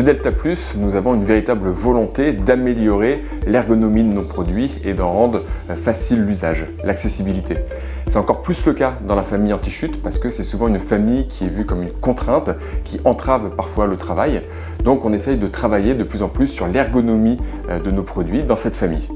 Chez Delta+, nous avons une véritable volonté d'améliorer l'ergonomie de nos produits et d'en rendre facile l'usage, l'accessibilité. C'est encore plus le cas dans la famille anti-chute parce que c'est souvent une famille qui est vue comme une contrainte, qui entrave parfois le travail. Donc on essaye de travailler de plus en plus sur l'ergonomie de nos produits dans cette famille.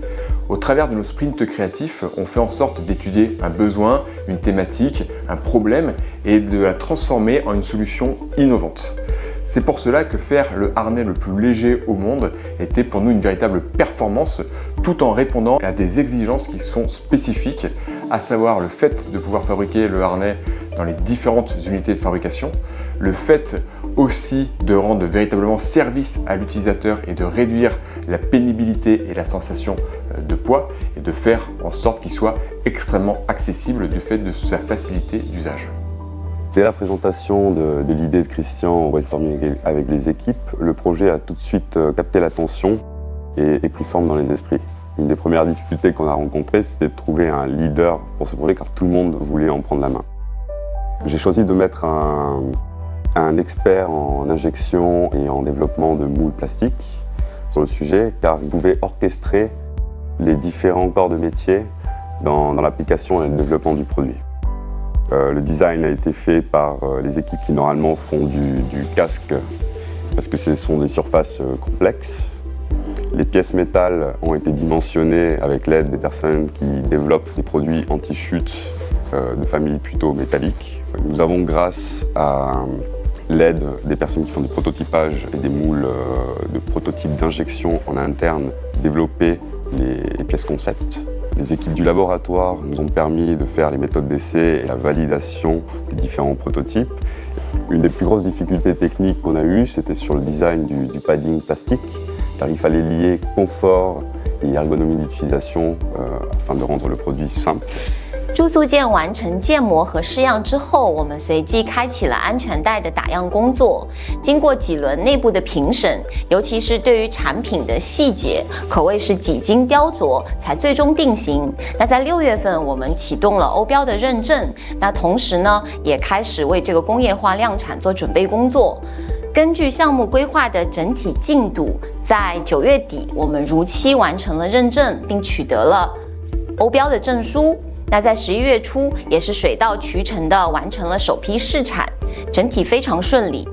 Au travers de nos sprints créatifs, on fait en sorte d'étudier un besoin, une thématique, un problème et de la transformer en une solution innovante. C'est pour cela que faire le harnais le plus léger au monde était pour nous une véritable performance tout en répondant à des exigences qui sont spécifiques, à savoir le fait de pouvoir fabriquer le harnais dans les différentes unités de fabrication, le fait aussi de rendre véritablement service à l'utilisateur et de réduire la pénibilité et la sensation de poids et de faire en sorte qu'il soit extrêmement accessible du fait de sa facilité d'usage. Dès la présentation de l'idée de Christian au brainstorming avec les équipes, le projet a tout de suite capté l'attention et pris forme dans les esprits. Une des premières difficultés qu'on a rencontrées, c'était de trouver un leader pour ce projet car tout le monde voulait en prendre la main. J'ai choisi de mettre un expert en injection et en développement de moules plastiques sur le sujet car il pouvait orchestrer les différents corps de métier dans l'application et le développement du produit. Le design a été fait par les équipes qui normalement font du casque parce que ce sont des surfaces complexes. Les pièces métal ont été dimensionnées avec l'aide des personnes qui développent des produits anti-chute de famille plutôt métalliques. Nous avons, grâce à l'aide des personnes qui font du prototypage et des moules de prototypes d'injection en interne, développé les pièces concept. Les équipes du laboratoire nous ont permis de faire les méthodes d'essai et la validation des différents prototypes. Une des plus grosses difficultés techniques qu'on a eues, c'était sur le design du padding plastique, car il fallait lier confort et ergonomie d'utilisation afin de rendre le produit simple. 注塑件完成建模和试样之后，我们随即开启了安全带的打样工作。经过几轮内部的评审，尤其是对于产品的细节，可谓是几经雕琢才最终定型。那在6月份，我们启动了欧标的认证，那同时呢，也开始为这个工业化量产做准备工作。根据项目规划的整体进度，在9月底，我们如期完成了认证，并取得了欧标的证书。那在11月初，也是水到渠成的完成了首批试产，整体非常顺利。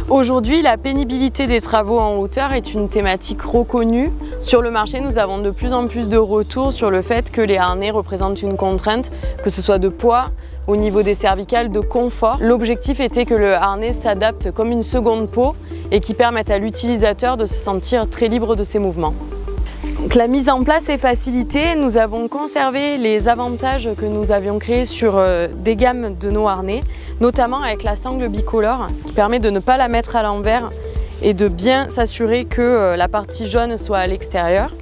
Aujourd'hui, la pénibilité des travaux en hauteur est une thématique reconnue. Sur le marché, nous avons de plus en plus de retours sur le fait que les harnais représentent une contrainte, que ce soit de poids, au niveau des cervicales, de confort. L'objectif était que le harnais s'adapte comme une seconde peau et qui permette à l'utilisateur de se sentir très libre de ses mouvements. Donc, la mise en place est facilitée. Nous avons conservé les avantages que nous avions créés sur des gammes de nos harnais, notamment avec la sangle bicolore, ce qui permet de ne pas la mettre à l'envers et de bien s'assurer que la partie jaune soit à l'extérieur.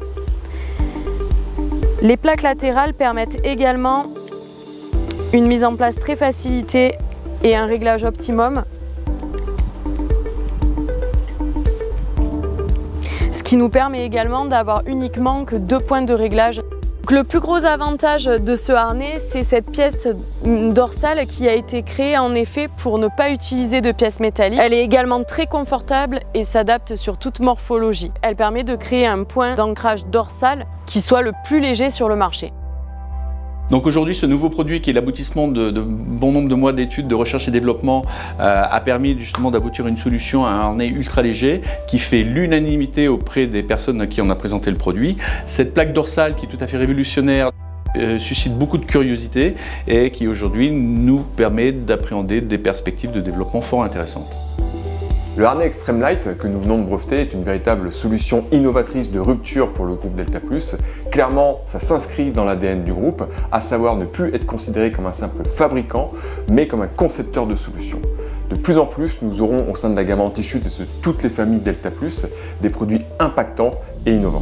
Les plaques latérales permettent également une mise en place très facilitée et un réglage optimum. Ce qui nous permet également d'avoir uniquement que 2 points de réglage. Donc, le plus gros avantage de ce harnais, c'est cette pièce dorsale qui a été créée en effet pour ne pas utiliser de pièces métalliques. Elle est également très confortable et s'adapte sur toute morphologie. Elle permet de créer un point d'ancrage dorsal qui soit le plus léger sur le marché. Donc aujourd'hui, ce nouveau produit qui est l'aboutissement de bon nombre de mois d'études, de recherche et développement a permis justement d'aboutir à une solution à un harnais ultra léger qui fait l'unanimité auprès des personnes à qui on a présenté le produit. Cette plaque dorsale qui est tout à fait révolutionnaire suscite beaucoup de curiosité et qui aujourd'hui nous permet d'appréhender des perspectives de développement fort intéressantes. Le harnais Extreme Light que nous venons de breveter est une véritable solution innovatrice de rupture pour le groupe Delta+. Clairement, ça s'inscrit dans l'ADN du groupe, à savoir ne plus être considéré comme un simple fabricant, mais comme un concepteur de solutions. De plus en plus, nous aurons au sein de la gamme anti-chute et de toutes les familles Delta+, des produits impactants et innovants.